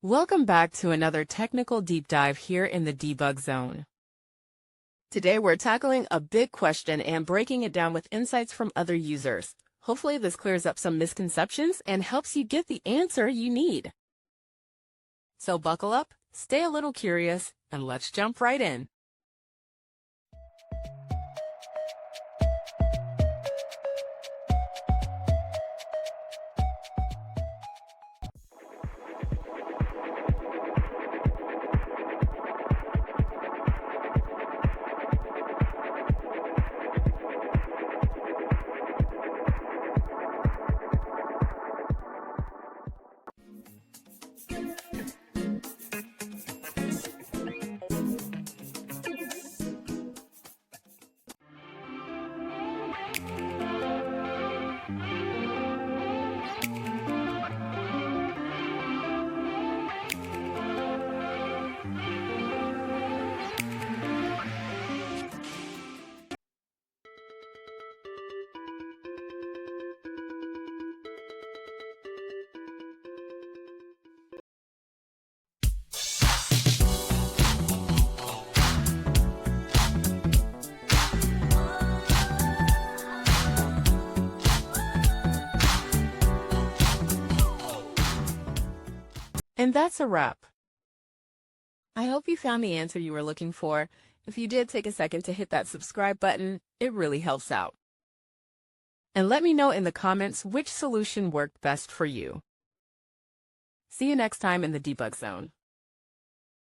Welcome back to another technical deep dive here in the debug zone. Today we're tackling a big question and breaking it down with insights from other users. Hopefully this clears up some misconceptions and helps you get the answer you need. So buckle up, stay a little curious, and let's jump right in. And that's a wrap. I hope you found the answer you were looking for. If you did, take a second to hit that subscribe button. It really helps out. And let me know in the comments which solution worked best for you. See you next time in the debug zone.